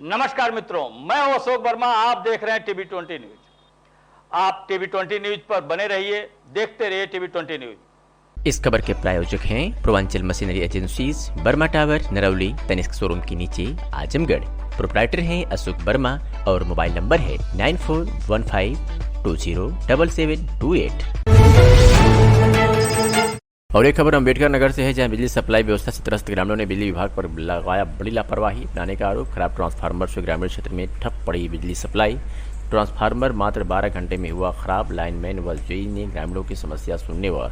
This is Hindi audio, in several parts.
नमस्कार मित्रों, मैं हूं अशोक वर्मा। आप देख रहे हैं टीवी 20 न्यूज। आप टीवी 20 न्यूज पर बने रहिए, देखते रहिए टीवी 20 न्यूज। इस खबर के प्रायोजक हैं Purvanchal machinery agencies, Burma tower, Narauli, Tanishq showroom के नीचे, आजमगढ़। प्रोप्राइटर हैं अशोक वर्मा और मोबाइल नंबर है 9415207728। और एक खबर अम्बेडकर नगर से है, जहां बिजली सप्लाई व्यवस्था से त्रस्त ग्रामीणों ने बिजली विभाग पर लगाया बड़ी लापरवाही अपनाने का आरोप। खराब ट्रांसफार्मर से ग्रामीण क्षेत्र में ठप पड़ी बिजली सप्लाई। ट्रांसफार्मर मात्र 12 घंटे में हुआ खराब। लाइनमैन व जेई ने ग्रामीणों की समस्या सुनने व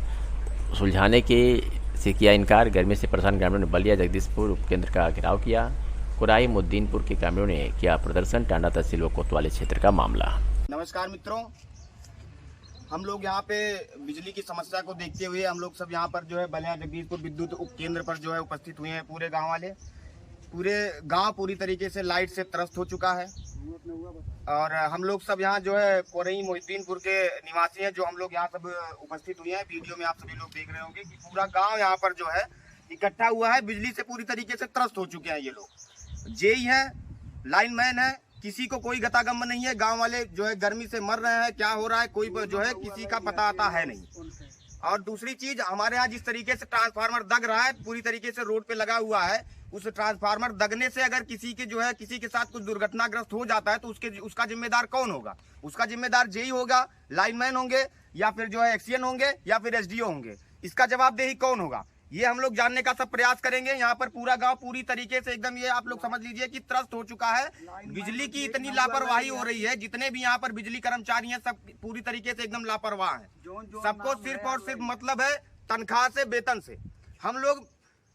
सुलझाने के से किया इनकार। गर्मी से परेशान ग्रामीणों ने बलिया जगदीशपुर उपकेंद्र का घेराव किया। कुराई मुद्दीनपुर के ग्रामीणों ने किया प्रदर्शन। टांडा तहसील व कोतवाली क्षेत्र का मामला। नमस्कार मित्रों, हम लोग यहाँ पे बिजली की समस्या को देखते हुए हम लोग सब यहाँ पर जो है बलिया जगदीशपुर विद्युत उपकेंद्र पर जो है उपस्थित हुए हैं। पूरे गांव वाले, पूरे गांव पूरी तरीके से लाइट से त्रस्त हो चुका है। और हम लोग सब यहाँ जो है कोरई मोहिद्दीनपुर के निवासी हैं, जो हम लोग यहाँ सब उपस्थित हुए हैं। वीडियो में आप सभी लोग देख रहे होंगे कि पूरा गाँव यहाँ पर जो है इकट्ठा हुआ है। बिजली से पूरी तरीके से त्रस्त हो चुके हैं ये लोग। जेई है, लाइनमैन है, किसी को कोई गतागम्य नहीं है। गांव वाले जो है गर्मी से मर रहे हैं, क्या हो रहा है कोई जो है किसी का पता आता है नहीं। और दूसरी चीज, हमारे यहाँ जिस तरीके से ट्रांसफार्मर दग रहा है, पूरी तरीके से रोड पे लगा हुआ है, उस ट्रांसफार्मर दगने से अगर किसी के जो है किसी के साथ कुछ दुर्घटनाग्रस्त हो जाता है तो उसका जिम्मेदार कौन होगा? उसका जिम्मेदार जेई होगा, लाइनमैन होंगे, या फिर जो है एक्सीएन होंगे, या फिर एसडीओ होंगे। इसका जवाबदेही कौन होगा? ये हम लोग जानने का सब प्रयास करेंगे। यहाँ पर पूरा गांव पूरी तरीके से एकदम, ये आप लोग समझ लीजिए कि त्रस्त हो चुका है। बिजली की इतनी लापरवाही हो रही है, जितने भी यहाँ पर बिजली कर्मचारी हैं सब पूरी तरीके से एकदम लापरवाह हैं। सबको सिर्फ और सिर्फ मतलब है तनख्वाह से, वेतन से। हम लोग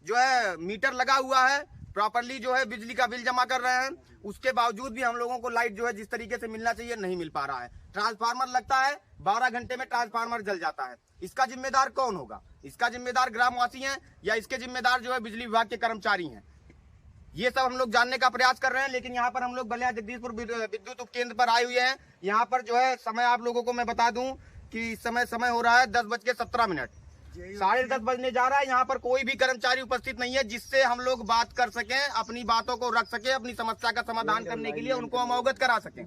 जो है मीटर लगा हुआ है, प्रॉपरली जो है बिजली का बिल जमा कर रहे हैं, उसके बावजूद भी हम लोगों को लाइट जो है जिस तरीके से मिलना चाहिए नहीं मिल पा रहा है। ट्रांसफार्मर लगता है, 12 घंटे में ट्रांसफार्मर जल जाता है। इसका जिम्मेदार कौन होगा? इसका जिम्मेदार ग्रामवासी हैं या इसके जिम्मेदार जो है बिजली विभाग के कर्मचारी हैं? ये सब हम लोग जानने का प्रयास कर रहे हैं। लेकिन यहाँ पर हम लोग बलिया जगदीशपुर विद्युत उपकेंद्र पर आए हुए हैं। यहाँ पर जो है समय आप लोगों को मैं बता दूं कि इस समय हो रहा है 10:17। 10:30 बजने जा रहा है। यहाँ पर कोई भी कर्मचारी उपस्थित नहीं है जिससे हम लोग बात कर सकें, अपनी बातों को रख सके, अपनी समस्या का समाधान करने के लिए उनको हम अवगत करा सकें।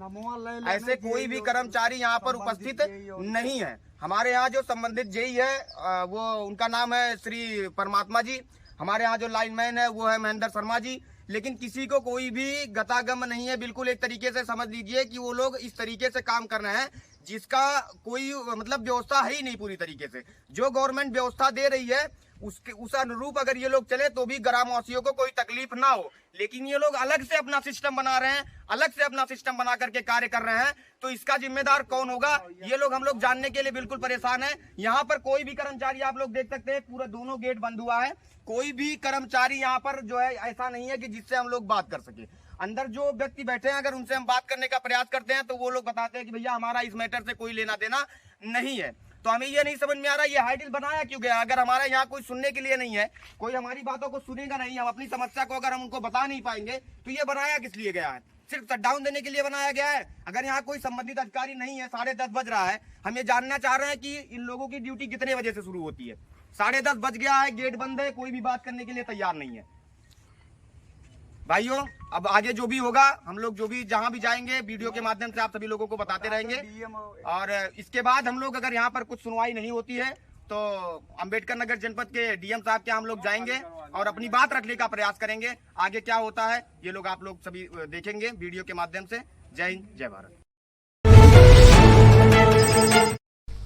ऐसे कोई भी कर्मचारी यहाँ पर उपस्थित नहीं है। हमारे यहाँ जो संबंधित जेई है वो उनका नाम है श्री परमात्मा जी। हमारे यहाँ जो लाइनमैन है वो है महेंद्र शर्मा जी। लेकिन किसी को कोई भी गतागम नहीं है। बिल्कुल एक तरीके से समझ लीजिए कि वो लोग इस तरीके से काम कर रहे हैं जिसका कोई मतलब व्यवस्था है ही नहीं। पूरी तरीके से जो गवर्नमेंट व्यवस्था दे रही है उस अनुरूप अगर ये लोग चले तो भी ग्रामवासियों को कोई तकलीफ ना हो। लेकिन ये लोग अलग से अपना सिस्टम बना रहे हैं, अलग से अपना सिस्टम बना करके कार्य कर रहे हैं। तो इसका जिम्मेदार कौन होगा, ये लोग हम लोग जानने के लिए बिल्कुल परेशान है। यहाँ पर कोई भी कर्मचारी आप लोग देख सकते हैं, पूरा दोनों गेट बंद हुआ है। कोई भी कर्मचारी यहाँ पर जो है ऐसा नहीं है कि जिससे हम लोग बात कर सके। अंदर जो व्यक्ति बैठे हैं, अगर उनसे हम बात करने का प्रयास करते हैं तो वो लोग बताते हैं कि भैया हमारा इस मैटर से कोई लेना देना नहीं है। तो हमें ये नहीं समझ में आ रहा ये हाइडिल बनाया क्यों गया? अगर हमारा यहाँ कोई सुनने के लिए नहीं है, कोई हमारी बातों को सुनेगा नहीं, हम अपनी समस्या को अगर हम उनको बता नहीं पाएंगे तो ये बनाया किस लिए गया है? सिर्फ शटडाउन देने के लिए बनाया गया है। अगर यहाँ कोई संबंधित अधिकारी नहीं है, 10:30 बज रहा है, हम ये जानना चाह रहे हैं कि इन लोगों की ड्यूटी कितने बजे से शुरू होती है। 10:30 बज गया है, गेट बंद है, कोई भी बात करने के लिए तैयार नहीं है। भाइयों, अब आगे जो भी होगा हम लोग जो भी जहां भी जाएंगे वीडियो के माध्यम से आप सभी लोगों को बताते रहेंगे। और इसके बाद हम लोग अगर यहाँ पर कुछ सुनवाई नहीं होती है तो अंबेडकर नगर जनपद के डीएम साहब के हम लोग जाएंगे और अपनी बात रखने का प्रयास करेंगे। आगे क्या होता है ये लोग आप लोग सभी देखेंगे वीडियो के माध्यम से। जय हिंद, जय भारत।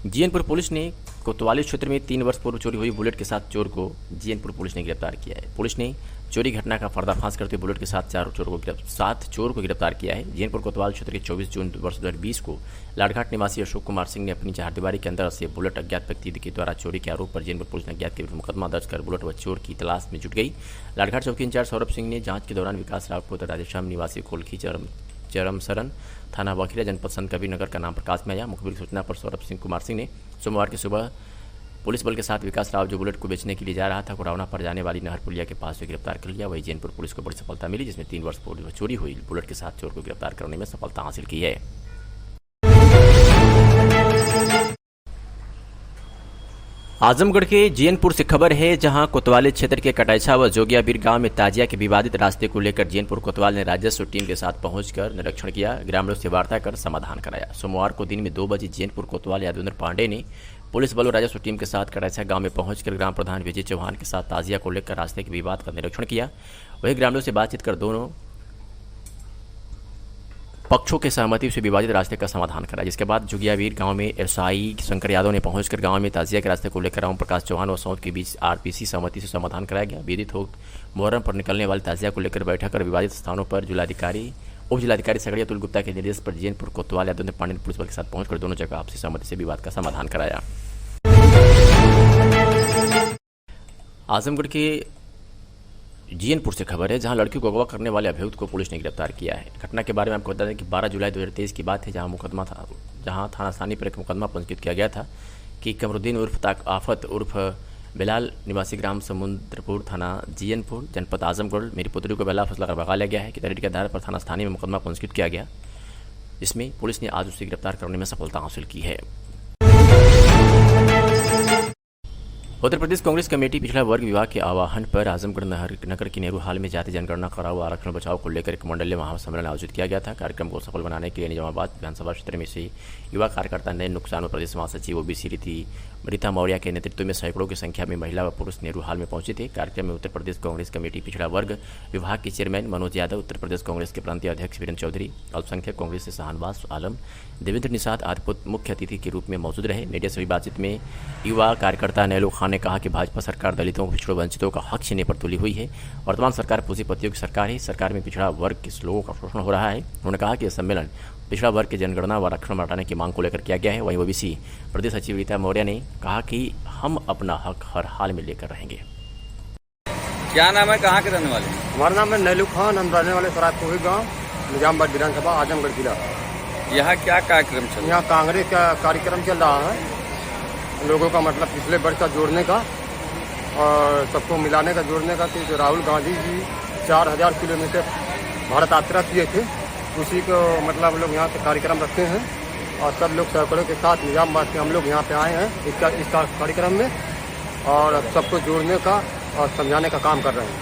जीएनपुर पुलिस ने कोतवाली क्षेत्र में 3 वर्ष पूर्व चोरी हुई बुलेट के साथ चोर को जीएनपुर पुलिस ने गिरफ्तार किया है। पुलिस ने चोरी घटना का पर्दाफाश करते बुलेट के साथ 7 चोर को गिरफ्तार किया है। जीएनपुर कोतवाल क्षेत्र के 24 जून वर्ष 2020 को लाडघाट निवासी अशोक कुमार सिंह ने अपनी चारदीवारी के अंदर से बुलेट अज्ञात व्यक्ति के द्वारा चोरी के आरोप पर जीएनपुर पुलिस ने अज्ञात के विरुद्ध मुकदमा दर्ज कर बुलेट व चोर की तलाश में जुट गई। लाडघाट चौकी इंचार्ज सौरभ सिंह ने जांच के दौरान विकास राव पुत्र राधेश्याम निवासी कोलखी चरमसरन थाना बखिरा जनपद संत कबीर नगर का नाम प्रकाश में आया। मुखबिर की सूचना पर सौरभ सिंह कुमार सिंह ने सोमवार की सुबह पुलिस बल के साथ विकास राव जो बुलेट को बेचने के लिए जा रहा था कुरावना पर जाने वाली नहर पुलिया के पास से गिरफ्तार कर लिया। वही जीएनपुर पुलिस को बड़ी सफलता मिली, जिसमें 3 वर्ष पूर्व चोरी हुई बुलेट के साथ चोर को गिरफ्तार करने में सफलता हासिल की है। आजमगढ़ के जीयनपुर से खबर है, जहां कोतवाली क्षेत्र के कटाइछा व जोगियाबीर गांव में ताजिया के विवादित रास्ते को लेकर जीयनपुर कोतवाल ने राजस्व टीम के साथ पहुंचकर निरीक्षण किया, ग्रामीणों से वार्ता कर समाधान कराया। सोमवार को दिन में 2 बजे जीयनपुर कोतवाल यादवेंद्र पांडे ने पुलिस बल और राजस्व टीम के साथ कटाइछा गांव में पहुंचकर ग्राम प्रधान विजय चौहान के साथ ताजिया को लेकर रास्ते के विवाद का निरीक्षण किया। वहीं ग्रामीणों से बातचीत कर दोनों पक्षों के सहमति से विवादित रास्ते का समाधान करा, जिसके बाद जोगियाबीर गांव में एसआई शंकर यादव ने पहुंचकर गांव में ताजिया के रास्ते को लेकर ओम प्रकाश चौहान और सौंद के बीच आरपीसी सहमति से समाधान कराया गया। विदित हो मुहर्रम पर निकलने वाली ताजिया को लेकर बैठक कर विवादित स्थानों पर उप जिलाधिकारी सगड़िया अतुल गुप्ता के निर्देश पर जीयनपुर कोतवाल यादवेंद्र पांडे ने पुलिस बल के साथ पहुंचकर दोनों जगह आपसी सहमति से विवाद का समाधान कराया। आजमगढ़ के जीयनपुर से खबर है, जहां लड़की को अगवा करने वाले अभियुक्त को पुलिस ने गिरफ्तार किया है। घटना के बारे में आपको बता दें कि 12 जुलाई 2023 की बात है, जहां थाना स्थानीय पर एक मुकदमा पंजीकृत किया गया था कि कमरुद्दीन उर्फ ताक आफत उर्फ बिलाल निवासी ग्राम समुद्रपुर थाना जीयनपुर जनपद आजमगढ़ मेरी पुत्री को बेला फैसला कर भगा लिया गया है कि तहरीर के आधार पर थाना स्थानीय में मुकदमा पंजीकृत किया गया। इसमें पुलिस ने आज उसे गिरफ्तार करने में सफलता हासिल की है। उत्तर प्रदेश कांग्रेस कमेटी पिछड़ा वर्ग विभाग के आह्वान पर आजमगढ़ नगर की नेहरू हाल में जाति जनगणना कराओ आरक्षण बचाओ को लेकर एक मंडलीय महासम्मेलन आयोजित किया गया था। कार्यक्रम को सफल बनाने के लिए निजामाबाद विधानसभा क्षेत्र में से युवा कार्यकर्ता नए नुकसान प्रदेश महासचिव ओबीसी रीता मौर्य के नेतृत्व में सैकड़ों की संख्या में महिला व पुरुष नेहरू हाल में पहुंचे थे। कार्यक्रम में उत्तर प्रदेश कांग्रेस कमेटी पिछड़ा वर्ग विभाग के चेयरमैन मनोज यादव, उत्तर प्रदेश कांग्रेस के प्रांतीय अध्यक्ष वीरेंद्र चौधरी, अल्पसंख्यक कांग्रेस से शाहनवाज आलम, देवेंद्र निषाद आदि मुख्य अतिथि के रूप में मौजूद रहे। मीडिया से बातचीत में युवा कार्यकर्ता नैलो खान ने कहा कि भाजपा सरकार दलितों, पिछड़ों, वंचितों का हक छीनने पर तुली हुई है। वर्तमान सरकार पूंजीपतियों की सरकार है। सरकार में पिछड़ा वर्ग के लोगों का शोषण हो रहा है। उन्होंने कहा कि यह सम्मेलन पिछड़ा वर्ग के जनगणना व आरक्षण हटाने की मांग को लेकर किया गया है। वहीं ओबीसी प्रदेश सचिव रीता मौर्य ने कहा कि हम अपना हक हर हाल में लेकर रहेंगे। क्या नाम है, कहाँ के रहने वाले? हमारा नाम है नैलू खान, हम रहने वाले सरायपुर गांव, निजामाबाद विधानसभा, आजमगढ़ जिला। यहाँ क्या कार्यक्रम चल रहा है? यहाँ कांग्रेस का कार्यक्रम चल रहा है, लोगों का मतलब पिछले वर्ष का जोड़ने का और सबको मिलाने का, जोड़ने का। कि जो राहुल गांधी जी 4000 किलोमीटर भारत यात्रा किए थे, उसी को मतलब लोग यहाँ से कार्यक्रम रखते हैं और सब लोग सैकड़ों के साथ निजामाबाद से हम लोग यहाँ पे आए हैं इस कार्यक्रम में और सबको जोड़ने का और समझाने का काम कर रहे हैं।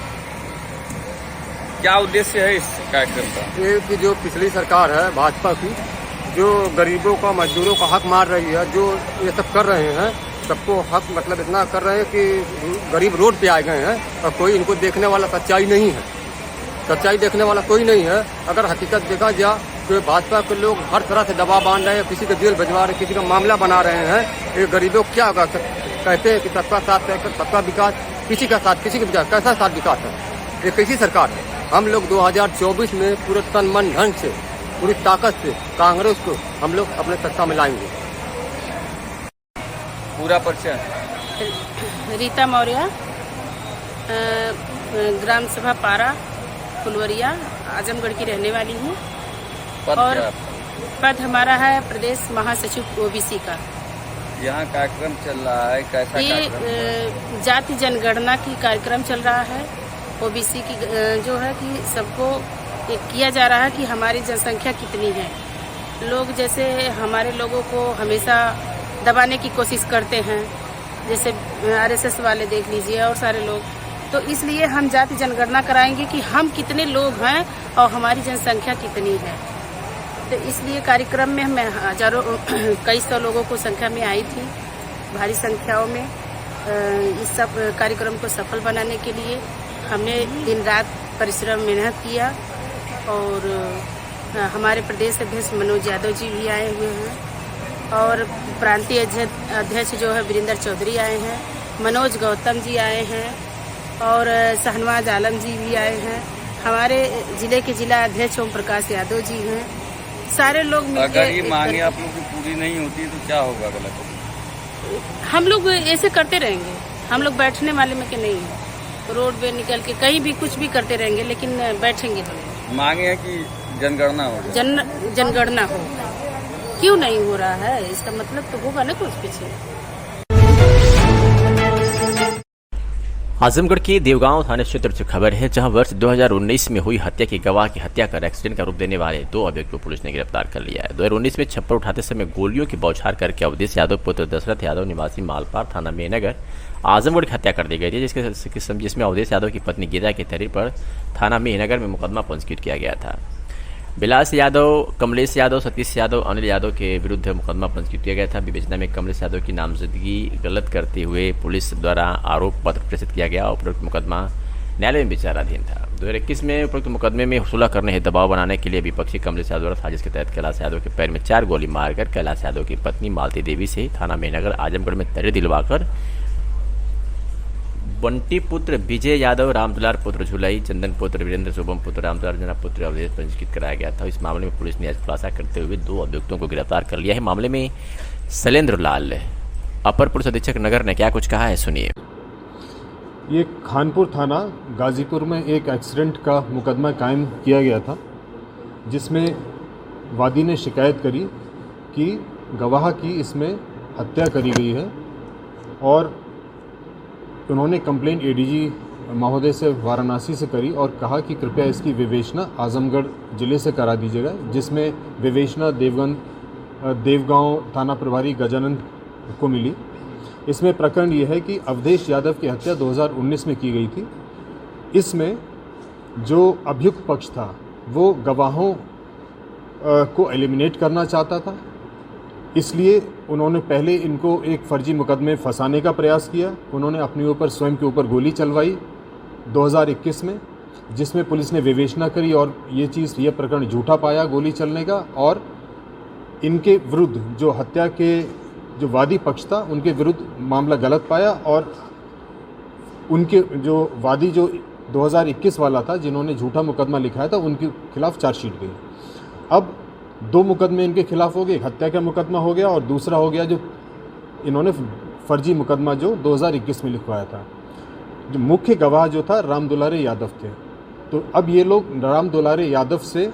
क्या उद्देश्य है इस कार्यक्रम का? ये कि जो पिछली सरकार है भाजपा की, जो गरीबों का, मजदूरों का हक मार रही है, जो ये सब कर रहे हैं, सबको हक मतलब इतना कर रहे हैं कि गरीब रोड पे आ गए हैं और कोई इनको देखने वाला सच्चाई नहीं है। सच्चाई देखने वाला कोई नहीं है। अगर हकीकत देखा जाए तो भाजपा के लोग हर तरह से दबाव बांध रहे हैं, किसी को जेल भिजवा रहे हैं, किसी का मामला बना रहे हैं। ये गरीबों को क्या कहते हैं कि सबका साथ, सबका विकास, किसी का साथ, किसी का विकास, कैसा साथ विकास है? ये कैसी सरकार है? हम लोग 2024 में पूरे तन मन धन से, पूरी ताकत से कांग्रेस को हम लोग अपने सत्ता में लाएंगे। पूरा परिचय? रीता मौर्य, ग्राम सभा पारा फुलवरिया, आजमगढ़ की रहने वाली हूँ। और पद हमारा है प्रदेश महासचिव ओबीसी का। यहाँ कार्यक्रम चल रहा है, कैसा ये जाति जनगणना की कार्यक्रम चल रहा है। ओबीसी की जो है कि सबको किया जा रहा है कि हमारी जनसंख्या कितनी है। लोग जैसे हमारे लोगों को हमेशा दबाने की कोशिश करते हैं, जैसे आरएसएस वाले देख लीजिए और सारे लोग। तो इसलिए हम जाति जनगणना कराएंगे कि हम कितने लोग हैं और हमारी जनसंख्या कितनी है। तो इसलिए कार्यक्रम में मैं हजारों कई सौ लोगों को संख्या में आई थी, भारी संख्याओं में। इस सब कार्यक्रम को सफल बनाने के लिए हमने दिन रात परिश्रम मेहनत किया और हमारे प्रदेश अध्यक्ष मनोज यादव जी भी आए हुए हैं और प्रांतीय अध्यक्ष जो है वीरेंद्र चौधरी आए हैं, मनोज गौतम जी आए हैं और शाहनवाज आलम जी भी आए हैं। हमारे जिले के जिला अध्यक्ष ओम प्रकाश यादव जी हैं। सारे लोग मिलकर अगर ये मांगे आप लोग की पूरी नहीं होती तो क्या होगा? गलत? हम लोग ऐसे करते रहेंगे। हम लोग बैठने वाले में के नहीं है। रोड पे निकल के कहीं भी कुछ भी करते रहेंगे, लेकिन बैठेंगे नहीं। मांगे है कि जनगणना हो, जनगणना हो। क्यों नहीं हो रहा है? इसका मतलब तो होगा ना कुछ पीछे। आजमगढ़ के देवगांव थाना क्षेत्र से खबर है, जहां वर्ष 2019 में हुई हत्या के गवाह की हत्या कर एक्सीडेंट का रूप देने वाले 2 अभियुक्तों को पुलिस ने गिरफ्तार कर लिया है। 2019 में छप्पर उठाते समय गोलियों की बौछार करके अवधेश यादव पुत्र दशरथ यादव निवासी मालपार थाना मेहनगर आजमगढ़ की हत्या कर दी गई थी, जिसमें अवधेश यादव की पत्नी गीता के तहरीर पर थाना मेहनगर में मुकदमा पंजीकृत किया गया था। बिलास यादव, कमलेश यादव, सतीश यादव, अनिल यादव के विरुद्ध मुकदमा पंजीकृत किया गया था। विवेचना में कमलेश यादव की नामजदगी गलत करते हुए पुलिस द्वारा आरोप पत्र प्रेषित किया गया। उपरोक्त मुकदमा न्यायालय में विचाराधीन था। 2021 में उपरोक्त मुकदमे में सुलह करने हेतु दबाव बनाने के लिए विपक्षी कमलेश यादव द्वारा साजिश के तहत कैलाश यादव के पैर में 4 गोली मारकर कैलाश यादव की पत्नी मालती देवी से थाना मेहनगर आजमगढ़ में तहरीर दिलवाकर बंटी पुत्र विजय यादव, रामदुलार पुत्र झुलाई, चंदन पुत्र वीरेंद्र, शुभम पुत्र रामदुलार, जना पुत्र अवधेश पंजीकृत कराया गया था। इस मामले में पुलिस ने आज खुलासा करते हुए 2 अभियुक्तों को गिरफ्तार कर लिया है। मामले में शैलेंद्र लाल, अपर पुलिस अधीक्षक नगर, ने क्या कुछ कहा है, सुनिए। ये खानपुर थाना गाजीपुर में एक एक्सीडेंट का मुकदमा कायम किया गया था, जिसमें वादी ने शिकायत करी कि गवाह की इसमें हत्या करी गई है और उन्होंने कंप्लेंट एडीजी महोदय से वाराणसी से करी और कहा कि कृपया इसकी विवेचना आजमगढ़ ज़िले से करा दीजिएगा, जिसमें विवेचना देवगांव थाना प्रभारी गजानंद को मिली। इसमें प्रकरण ये है कि अवधेश यादव की हत्या 2019 में की गई थी। इसमें जो अभियुक्त पक्ष था वो गवाहों को एलिमिनेट करना चाहता था, इसलिए उन्होंने पहले इनको एक फर्जी मुकदमे फंसाने का प्रयास किया। उन्होंने अपने ऊपर स्वयं के ऊपर गोली चलवाई 2021 में, जिसमें पुलिस ने विवेचना करी और ये प्रकरण झूठा पाया गोली चलने का, और इनके विरुद्ध जो हत्या के जो वादी पक्ष था उनके विरुद्ध मामला गलत पाया और उनके जो वादी जो 2021 वाला था जिन्होंने झूठा मुकदमा लिखाया था उनके खिलाफ चार्जशीट गई। अब 2 मुकदमे इनके खिलाफ हो गए, एक हत्या का मुकदमा हो गया और दूसरा हो गया जो इन्होंने फर्जी मुकदमा जो 2021 में लिखवाया था। जो मुख्य गवाह जो था राम दुलारे यादव थे, तो अब ये लोग राम दुलारे यादव से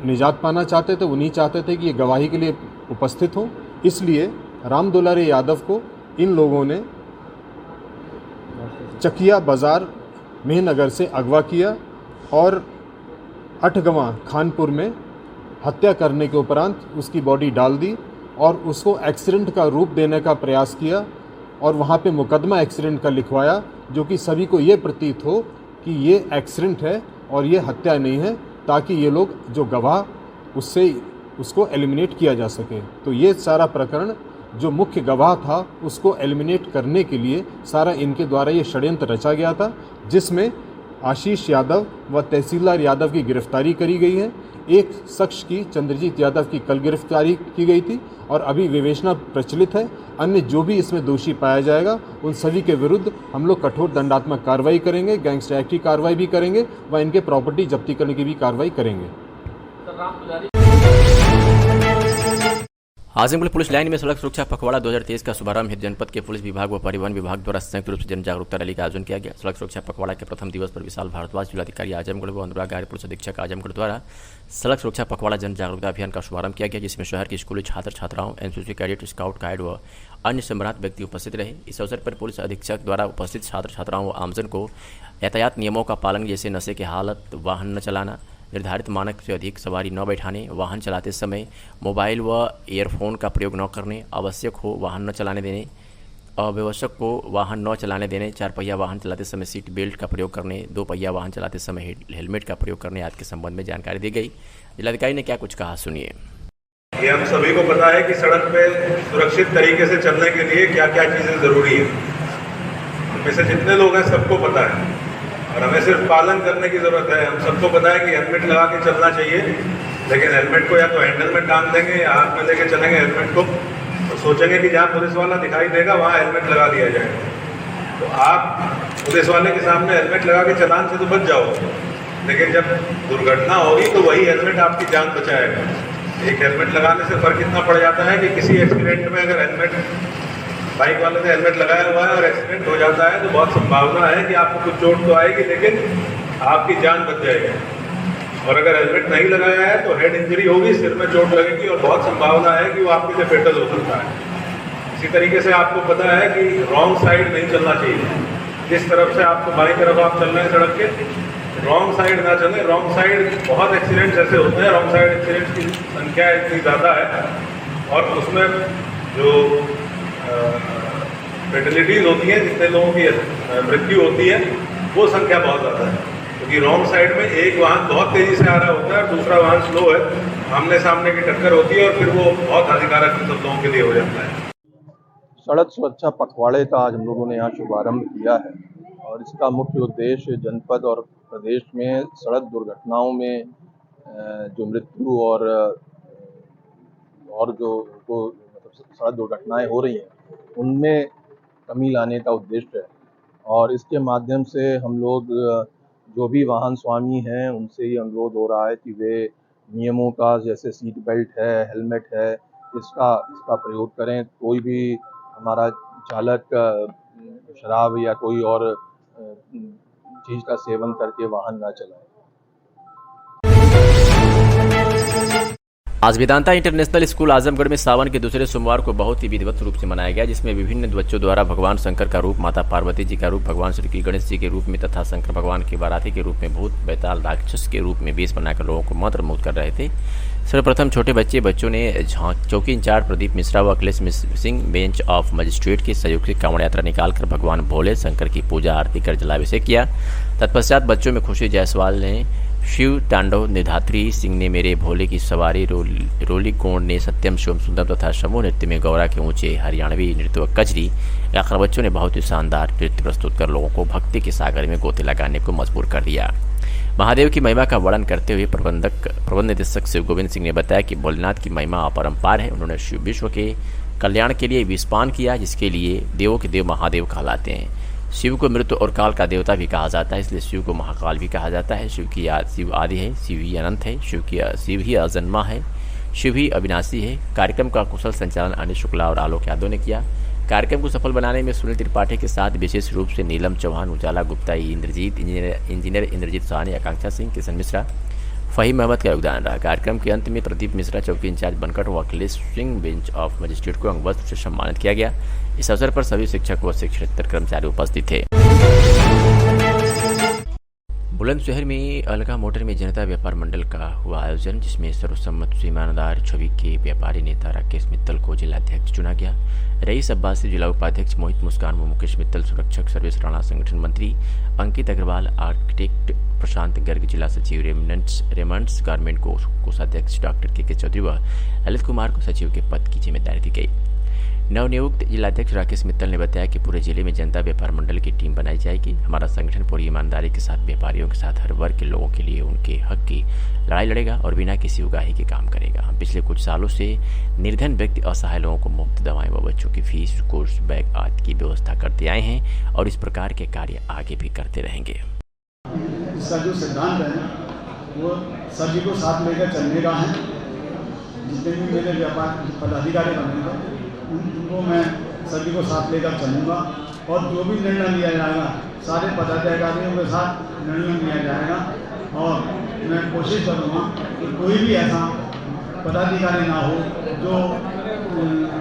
निजात पाना चाहते थे। वो नहीं चाहते थे कि ये गवाही के लिए उपस्थित हों, इसलिए राम दुलारे यादव को इन लोगों ने चकिया बाज़ार मेहनगर से अगवा किया और अठगवां खानपुर में हत्या करने के उपरांत उसकी बॉडी डाल दी और उसको एक्सीडेंट का रूप देने का प्रयास किया और वहाँ पे मुकदमा एक्सीडेंट का लिखवाया, जो कि सभी को ये प्रतीत हो कि ये एक्सीडेंट है और ये हत्या नहीं है, ताकि ये लोग जो गवाह उसको एलिमिनेट किया जा सके। तो ये सारा प्रकरण जो मुख्य गवाह था उसको एलिमिनेट करने के लिए सारा इनके द्वारा ये षड्यंत्र रचा गया था, जिसमें आशीष यादव व तहसीलदार यादव की गिरफ्तारी करी गई है। एक शख्स की चंद्रजीत यादव की कल गिरफ्तारी की गई थी और अभी विवेचना प्रचलित है। अन्य जो भी इसमें दोषी पाया जाएगा उन सभी के विरुद्ध हम लोग कठोर दंडात्मक कार्रवाई करेंगे, गैंगस्टर एक्ट की कार्रवाई भी करेंगे व इनके प्रॉपर्टी जब्ती करने की भी कार्रवाई करेंगे। आजमगढ़ पुलिस लाइन में सड़क सुरक्षा पखवाड़ा 2023 का शुभारंभ हेतु जनपद के पुलिस विभाग व परिवहन विभाग द्वारा संयुक्त रूप से जन जागरूकता रैली का आयोजन किया गया। सड़क सुरक्षा पखवाड़ा के प्रथम दिवस पर विशाल भारद्वाज जिलाधिकारी आजमगढ़ व अनुराग आर्य पुलिस अधीक्षक आजमगढ़ द्वारा सड़क सुरक्षा पखवाड़ा जन जागरूकता अभियान का शुभारंभ किया गया, जिसमें शहर के स्कूली छात्र छात्राओं, एनसीसी कैडेट, स्काउट गाइड व अन्य सम्मानित व्यक्ति उपस्थित रहे। इस अवसर पर पुलिस अधीक्षक द्वारा उपस्थित छात्र छात्राओं व आमजन को यातायात नियमों का पालन, जैसे नशे की हालत वाहन न चलाना, निर्धारित मानक से अधिक सवारी न बैठाने, वाहन चलाते समय मोबाइल व ईयरफोन का प्रयोग न करने, आवश्यक हो वाहन न चलाने देने, अव्यवश्यक को वाहन न चलाने देने, 4 पहिया वाहन चलाते समय सीट बेल्ट का प्रयोग करने, 2 पहिया वाहन चलाते समय हेलमेट का प्रयोग करने आदि के संबंध में जानकारी दी गई। जिलाधिकारी ने क्या कुछ कहा, सुनिए। ये हम सभी को पता है कि सड़क पे सुरक्षित तरीके से चलने के लिए क्या क्या चीज़ें ज़रूरी है। उनमें से जितने लोग हैं सबको पता है और हमें सिर्फ पालन करने की ज़रूरत है। हम सबको पता है कि हेलमेट लगा के चलना चाहिए, लेकिन हेलमेट को या तो हैंडल में टांग देंगे या हाथ में लेके चलेंगे हेलमेट को, तो सोचेंगे कि जहाँ पुलिस वाला दिखाई देगा वहाँ हेलमेट लगा दिया जाएगा। तो आप पुलिस वाले के सामने हेलमेट लगा के चलान से तो बच जाओ, लेकिन जब दुर्घटना होगी तो वही हेलमेट आपकी जान बचाएगा। एक हेलमेट लगाने से फ़र्क इतना पड़ जाता है कि किसी एक्सीडेंट में अगर बाइक वाले ने हेलमेट लगाया हुआ है और एक्सीडेंट हो जाता है तो बहुत संभावना है कि आपको कुछ चोट तो आएगी, लेकिन आपकी जान बच जाएगी। और अगर हेलमेट नहीं लगाया है तो हेड इंजरी होगी, सिर में चोट लगेगी और बहुत संभावना है कि वो आपके लिए फेटल हो सकता है। इसी तरीके से आपको पता है कि रॉन्ग साइड नहीं चलना चाहिए। जिस तरफ से आपको बाईं तरफ आप चल रहे हैं सड़क के, रॉन्ग साइड ना चलें। रॉन्ग साइड बहुत एक्सीडेंट्स ऐसे होते हैं, रॉन्ग साइड एक्सीडेंट्स की संख्या इतनी ज़्यादा है और उसमें जो फेटलिटीज़ होती हैं, जितने लोगों की मृत्यु होती है, वो संख्या बहुत ज़्यादा है, क्योंकि रॉन्ग साइड में एक वाहन बहुत तेज़ी से आ रहा होता है और दूसरा वाहन स्लो है, आमने सामने की टक्कर होती है और फिर वो बहुत हानिकारक सब लोगों के लिए हो जाता है। सड़क सुरक्षा पखवाड़े का आज हम लोगों ने यहाँ शुभारंभ किया है और इसका मुख्य उद्देश्य जनपद और प्रदेश में सड़क दुर्घटनाओं में जो मृत्यु और जो सड़क दुर्घटनाएं हो रही हैं उनमें कमी लाने का उद्देश्य है। और इसके माध्यम से हम लोग जो भी वाहन स्वामी हैं उनसे ये अनुरोध हो रहा है कि वे नियमों का, जैसे सीट बेल्ट है, हेलमेट है, इसका प्रयोग करें। कोई भी हमारा चालक शराब या कोई और चीज़ का सेवन करके वाहन ना चलाए। आज वेदांता इंटरनेशनल स्कूल आजमगढ़ में सावन के दूसरे सोमवार को बहुत ही विधिवत रूप से मनाया गया, जिसमें विभिन्न बच्चों द्वारा भगवान शंकर का रूप, माता पार्वती जी का रूप, भगवान श्री गणेश जी के रूप में तथा शंकर भगवान के बाराती के रूप में भूत बैताल राक्षस के रूप में वेश बनाकर लोगों को मंत्रमुग्ध कर रहे थे। सर्वप्रथम छोटे बच्चों ने चौकी इंचार्ज प्रदीप मिश्रा व Akhilesh Singh bench of magistrate के सहयोग से कांवड़ यात्रा निकालकर भगवान भोले शंकर की पूजा आरती कर जलाभिषेक किया। तत्पश्चात बच्चों में खुशी जायसवाल ने शिव तांडव ने, धात्री सिंह ने मेरे भोले की सवारी, रोली कोण ने सत्यम शिवम सुंदर तथा समूह नृत्य में गौरा के ऊंचे हरियाणवी नृत्य व कजरी आखिर बच्चों ने बहुत ही शानदार नृत्य प्रस्तुत कर लोगों को भक्ति के सागर में गोते लगाने को मजबूर कर दिया। महादेव की महिमा का वर्णन करते हुए प्रबंध निदेशक शिव गोविंद सिंह ने बताया कि भोलेनाथ की महिमा अपरंपार है। उन्होंने शिव विश्व के कल्याण के लिए विषपान किया, जिसके लिए देवों के देव महादेव कहलाते हैं। शिव को मृत्यु और काल का देवता भी कहा जाता है, इसलिए शिव को महाकाल भी कहा जाता है। शिव आदि है, शिव ही अनंत है, शिव ही अजन्मा है, शिव ही अविनाशी है। कार्यक्रम का कुशल संचालन अनिल शुक्ला और आलोक यादव ने किया। कार्यक्रम को सफल बनाने में सुनील त्रिपाठी के साथ विशेष रूप से नीलम चौहान, उजाला गुप्ता, इंजीनियर इंद्रजीत साहनी, आकांक्षा सिंह, किशन मिश्रा, फहीम अहमद का योगदान रहा। कार्यक्रम के अंत में प्रदीप मिश्रा चौकी इंचार्ज बनकर व Akhilesh Singh bench of magistrate को अंगवस्त्र से सम्मानित किया गया। इस अवसर पर सभी शिक्षक व शिक्षकेतर कर्मचारी उपस्थित थे। बुलंदशहर में अलगा मोटर में जनता व्यापार मंडल का हुआ आयोजन, जिसमें सर्वसम्मत से ईमानदार छवि के व्यापारी नेता राकेश मित्तल को जिलाध्यक्ष चुना गया। रईस अब्बासी जिला उपाध्यक्ष, मोहित मुस्कान व मुकेश मित्तल सुरक्षक, सर्वेश राणा संगठन मंत्री, अंकित अग्रवाल आर्किटेक्ट, प्रशांत गर्ग जिला सचिव, रेमंड्स गारमेंट कोषाध्यक्ष डॉक्टर के चौधरी व ललित कुमार को सचिव के पद की जिम्मेदारी दी गई। नवनियुक्त जिलाध्यक्ष राकेश मित्तल ने बताया कि पूरे जिले में जनता व्यापार मंडल की टीम बनाई जाएगी। हमारा संगठन पूरी ईमानदारी के साथ व्यापारियों के साथ हर वर्ग के लोगों के लिए उनके हक की लड़ाई लड़ेगा और बिना किसी उगाही के काम करेगा। हम पिछले कुछ सालों से निर्धन व्यक्ति, असहाय लोगों को मुफ्त दवाएं व बच्चों की फीस, कोर्स बैग आदि की व्यवस्था करते आए हैं और इस प्रकार के कार्य आगे भी करते रहेंगे। इसका जो सिद्धांत है वो सभी को साथ लेकर चलने का है। जितने भी मेरे व्यापार पदाधिकारी बनेंगे उनको मैं सभी को साथ लेकर चलूँगा और जो भी निर्णय लिया जाएगा सारे पदाधिकारियों के साथ निर्णय लिया जाएगा। और मैं कोशिश करूँगा कि कोई भी ऐसा पदाधिकारी ना हो जो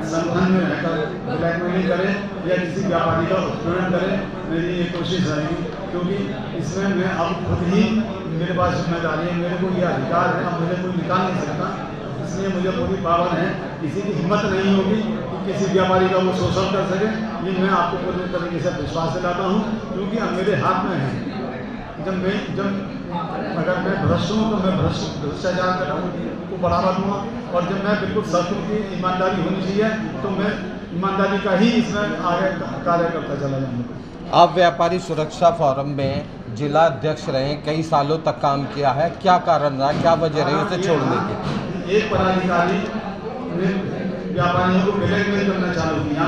संगठन में रहकर ब्लैकमेलिंग करे या किसी व्यापारी का उत्पीड़न करे। मेरी ये कोशिश रहेगी, क्योंकि इसमें मैं अब खुद ही, मेरे पास जिम्मेदारी है, मेरे को ये अधिकार है, अब मुझे कोई निकाल नहीं सकता। इसलिए मुझे पूरी पावर है, किसी की हिम्मत नहीं होगी कि किसी व्यापारी का वो शोषण कर सके। ये मैं आपको पूरी तरीके से विश्वास दिलाता हूँ, क्योंकि अब मेरे हाथ में है। अगर मैं भ्रष्ट हूँ तो मैं भ्रष्टाचार को बढ़ावा दूँगा, और जब मैं बिल्कुल सत्य की ईमानदारी होनी चाहिए तो मैं ईमानदारी का ही इसमें आगे कार्य करता चला जाऊँगा। आप व्यापारी सुरक्षा फोरम में जिला अध्यक्ष रहे, कई सालों तक काम किया है, क्या कारण रहा, क्या वजह रही उसे छोड़ने की? एक पदाधिकारी ने व्यापारियों को ब्लैकमेल करना चालू किया।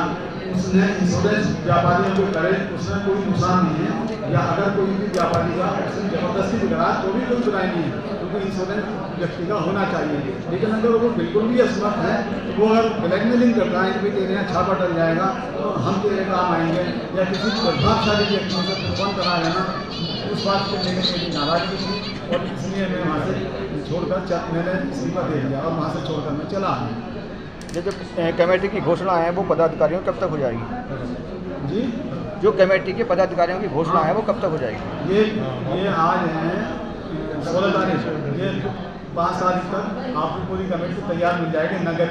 उसने इंश्योरेंस व्यापारियों को करे, उसमें कोई नुकसान नहीं है, या अगर कोई भी व्यापारी का उसने जबरदस्ती भी करा तो भी कोई बुराई नहीं है, क्योंकि इंश्योरेंस व्यक्ति का होना चाहिए। लेकिन अगर वो बिल्कुल भी असमर्थ है तो वो अगर ब्लैकमेलिंग करता है कि तेरे यहाँ छापा डल जाएगा तो हम तेरे काम आएंगे, या किसी प्रभावशाली व्यक्ति से फोन करा लेना, उस बात को लेकर मेरी नाराजगी थी और इसलिए मैं वहाँ से छोड़कर मैंने इस्तीफा दे दिया और वहाँ से छोड़कर मैं चला आया। ये जो कमेटी की घोषणा है वो पदाधिकारियों कब तक हो जाएगी? जी जो कमेटी के पदाधिकारियों की घोषणा है वो कब तक हो जाएगी? ये आज है 16 तारीख, ये 5 तारीख तक आपको पूरी कमेटी तैयार मिल जाएगी। नगर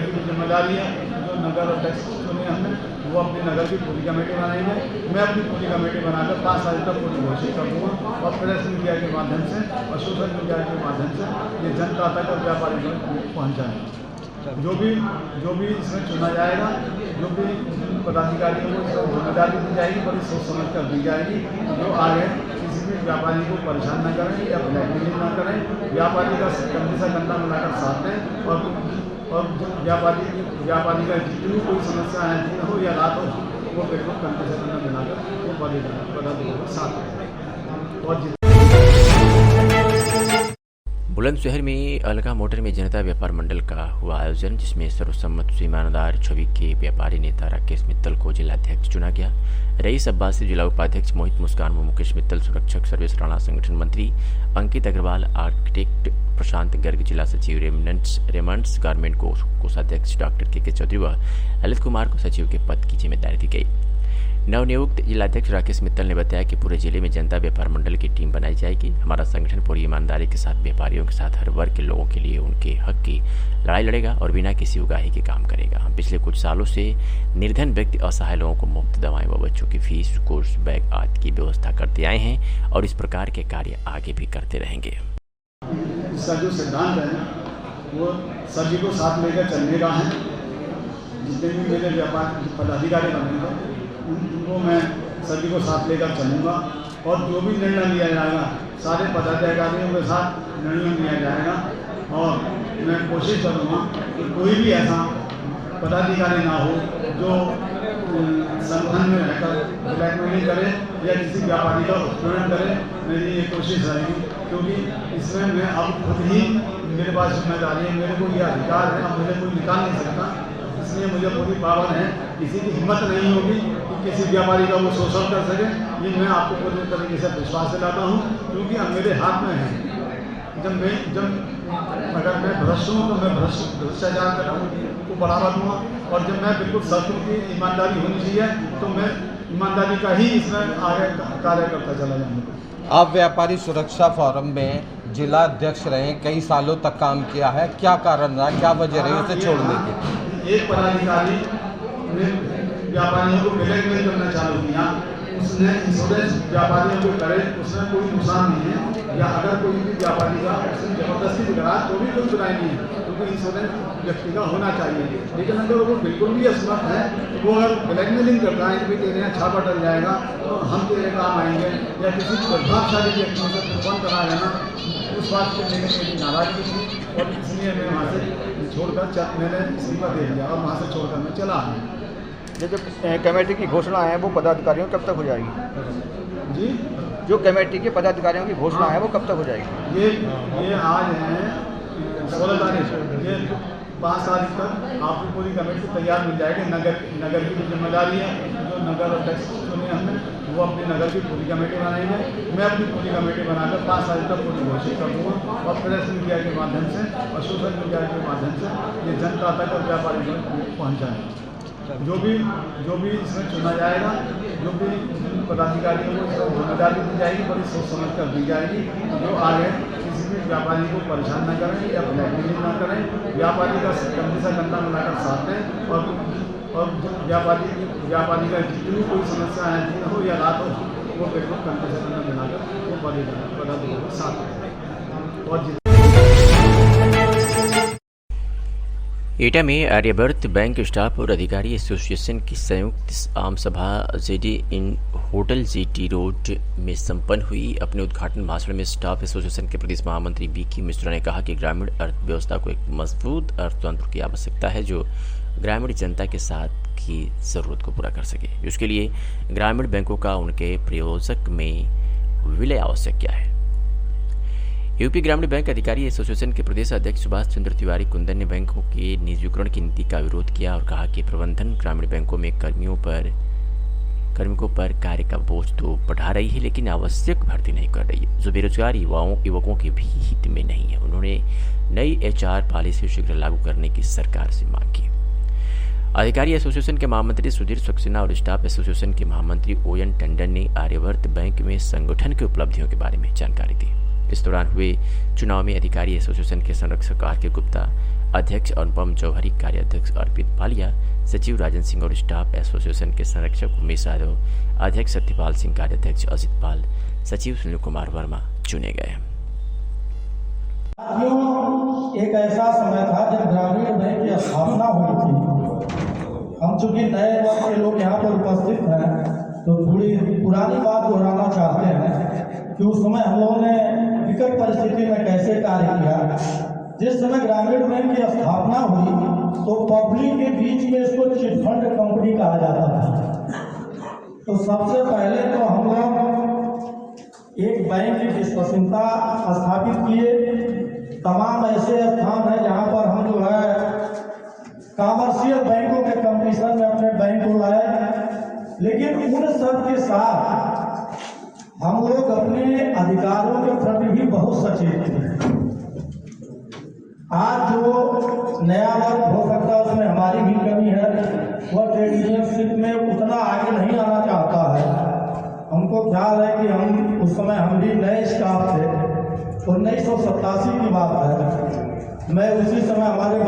की भी जिम्मेदारी है, जो नगर और टैक्स चुने हमने वो अपनी नगर की पूरी कमेटी बनाएंगे। मैं अपनी पूरी कमेटी बनाकर 5 तारीख तक पूरी घोषित कर दूँगा और प्रेस मीडिया के माध्यम से और सोशल मीडिया के माध्यम से ये जनता तक और व्यापारी तक पहुँचाएंगे। जो भी इसमें चुना जाएगा, जो भी पदाधिकारियों को इसमें जिम्मेदारी दी जाएगी, बड़ी सोच समझ कर दी जाएगी, जो आगे किसी भी व्यापारी को परेशान न करें या ब्लैकमेलिंग न करें, व्यापारी का कंधे से कंधा मिलाकर साथ दें और व्यापारी का जितनी भी कोई समस्या है, दिन हो या रात हो, वो बिल्कुल कंधे से कंधा मिलाकर वो पदाधिकारी को साथ दें। और बुलंदशहर में अलगा मोटर में जनता व्यापार मंडल का हुआ आयोजन, जिसमें सर्वसम्मत ईमानदार छवि के व्यापारी नेता राकेश मित्तल को जिलाध्यक्ष चुना गया। रईस अब्बासी, जिला उपाध्यक्ष मोहित मुस्कान व मुकेश मित्तल, सुरक्षक सर्वेश राणा, संगठन मंत्री अंकित अग्रवाल, आर्किटेक्ट प्रशांत गर्ग, जिला सचिव रेमंड्स गारमेंट कोषाध्यक्ष डॉक्टर के चौधरी व ललित कुमार को सचिव के पद की जिम्मेदारी दी गई। नवनियुक्त जिलाध्यक्ष राकेश मित्तल ने बताया कि पूरे जिले में जनता व्यापार मंडल की टीम बनाई जाएगी। हमारा संगठन पूरी ईमानदारी के साथ व्यापारियों के साथ हर वर्ग के लोगों के लिए उनके हक की लड़ाई लड़ेगा और बिना किसी उगाही के काम करेगा। हम पिछले कुछ सालों से निर्धन व्यक्ति, असहाय लोगों को मुफ्त दवाएं व बच्चों की फीस, कोर्स बैग आदि की व्यवस्था करते आए हैं और इस प्रकार के कार्य आगे भी करते रहेंगे। इसका जो सिद्धांत है वो सभी को साथ लेकर चलने का है। जितने भी मेरे व्यापार पदाधिकारी बनेंगे उनको मैं सभी को साथ लेकर चलूँगा और जो भी निर्णय लिया जाएगा सारे पदाधिकारियों के साथ निर्णय लिया जाएगा। और मैं कोशिश करूँगा कि कोई भी ऐसा पदाधिकारी ना हो जो संगठन में रहकर ब्लैकमेलिंग करे या किसी व्यापारी का उत्पीड़न करे। मेरी ये कोशिश रहेगी, क्योंकि इसमें मैं अब खुद ही मेरे पास जिम्मेदारी है, मेरे को ये अधिकार है, अब मुझे कोई निकाल नहीं सकता। इसलिए मुझे पूरी पावर है, किसी की हिम्मत नहीं होगी कि किसी व्यापारी का वो शोषण कर सके। ये मैं आपको पूरी तरीके से विश्वास दिलाता हूँ, क्योंकि अब मेरे हाथ में है। अगर मैं भ्रष्ट हूँ तो मैं भ्रष्टाचार को बढ़ावा दूँगा, और जब मैं बिल्कुल सत्य की ईमानदारी होनी चाहिए तो मैं ईमानदारी का ही इसमें आगे कार्य करता चला जाऊँगा। आप व्यापारी सुरक्षा फोरम में जिला अध्यक्ष रहे, कई सालों तक काम किया है, क्या कारण रहा, क्या वजह रही उसे छोड़ने की? एक पदाधिकारी ने व्यापारियों को ब्लैकमेल करना चालू किया, उसने इंश्योरेंस व्यापारियों को करे, उसमें कोई नुकसान नहीं है, या अगर कोई भी व्यापारी का उसने जबरदस्ती भी करा तो भी कोई बुराई नहीं है, क्योंकि इंश्योरेंस व्यक्ति का होना चाहिए। लेकिन अगर वो बिल्कुल भी असमर्थ है तो वो अगर ब्लैकमेलिंग करता है कि तेरे यहाँ छापा डल जाएगा तो हम तेरे काम आएंगे, या किसी प्रभावशाली व्यक्तियों से फोन करा लेना, उस बात को लेकर मेरी नाराजगी थी और इसलिए मैं वहाँ से छोड़कर मैंने इस्तीफा दे दिया और वहाँ से छोड़कर मैं चला आया। ये जो कमेटी की घोषणा है वो पदाधिकारियों कब तक हो जाएगी? जी, जो कमेटी के पदाधिकारियों की घोषणा है वो कब तक हो जाएगी? ये आज है 16 तारीख, ये 5 तारीख तक आपको पूरी कमेटी तैयार मिल जाएगी। नगर की भी जिम्मेदारी है, जो नगर और टैक्स चुने हमने वो अपनी नगर की पूरी कमेटी बनाएंगे। मैं अपनी पूरी कमेटी बनाकर 5 तारीख तक पूरी घोषित कर दूँगा और प्रेस मीडिया के माध्यम से और सोशल मीडिया के माध्यम से ये जनता तक और व्यापारी तक पहुँचाएंगे। जो भी इसमें चुना जाएगा, जो भी पदाधिकारियों को इसमें जिम्मेदारी दी जाएगी, बड़ी सोच समझ कर दी जाएगी, जो आगे किसी भी व्यापारी को परेशान न करें या ब्लैकमेलिंग न करें, व्यापारी का कंधे से कंधा मिलाकर साथ दें और व्यापारी का जितनी भी कोई समस्या है, दिन हो या रात हो, वो बिल्कुल कंधे से कंधा मिलाकर वो पदाधिकारी को साथ दें। और एटा में आर्यवर्त बैंक स्टाफ और अधिकारी एसोसिएशन की संयुक्त आम सभा जेडी इन होटल जीटी रोड में संपन्न हुई। अपने उद्घाटन भाषण में स्टाफ एसोसिएशन के प्रदेश महामंत्री बीके मिश्रा ने कहा कि ग्रामीण अर्थव्यवस्था को एक मजबूत अर्थतंत्र की आवश्यकता है जो ग्रामीण जनता के साथ की जरूरत को पूरा कर सके। उसके लिए ग्रामीण बैंकों का उनके प्रयोजक में विलय आवश्यक क्या है। यूपी ग्रामीण बैंक अधिकारी एसोसिएशन के प्रदेश अध्यक्ष सुभाष चंद्र तिवारी कुंदन ने बैंकों के निजीकरण की नीति का विरोध किया और कहा कि प्रबंधन ग्रामीण बैंकों में कार्मिकों पर कार्य का बोझ तो बढ़ा रही है, लेकिन आवश्यक भर्ती नहीं कर रही है, जो बेरोजगार युवकों के भी हित में नहीं है। उन्होंने नई HR पॉलिसी शीघ्र लागू करने की सरकार से मांग की। अधिकारी एसोसिएशन के महामंत्री सुधीर सक्सेना और स्टाफ एसोसिएशन के महामंत्री ओएन टंडन ने आर्यवर्त बैंक में संगठन की उपलब्धियों के बारे में जानकारी दी। इस दौरान हुए चुनाव में अधिकारी एसोसिएशन के संरक्षक आर के गुप्ता, अध्यक्ष अनुपम जौहरी, कार्याध्यक्ष अर्पित पालिया, सचिव राजन सिंह और स्टाफ एसोसिएशन के संरक्षक उमेश यादव, अध्यक्ष सत्यपाल सिंह, कार्याध्यक्ष अजित पाल, सचिव सुनील कुमार वर्मा चुने गए। एक ऐसा समय था जब ग्रामीण बैंक की स्थापना हुई थी। हम चूंकि नए वर्ग के लोग यहाँ पर उपस्थित हैं तो थोड़ी पुरानी बात दोहराना चाहते हैं कि उस समय हम लोगों ने विकट परिस्थिति में कैसे कार्य किया। जिस समय ग्रामीण बैंक की स्थापना हुई तो पब्लिक के बीच में इसको चिटफंड कंपनी कहा जाता था। तो सबसे पहले तो हम लोग एक बैंक की विश्वसनीयता स्थापित किए। तमाम ऐसे स्थान हैं जहाँ पर हम जो है कॉमर्शियल बैंकों के कंपटीशन में अपने बैंक को लाए, लेकिन उन सब के साथ हम लोग अपने अधिकारों के प्रति भी बहुत सचेत थे। आज जो नया वर्ग हो सकता है उसमें हमारी भी कमी है, वह ट्रेड यूनियनशिप में उतना आगे नहीं आना चाहता है। हमको ख्याल है कि हम उस समय हम भी नए स्टाफ थे, 1987 की बात है। मैं उसी समय हमारे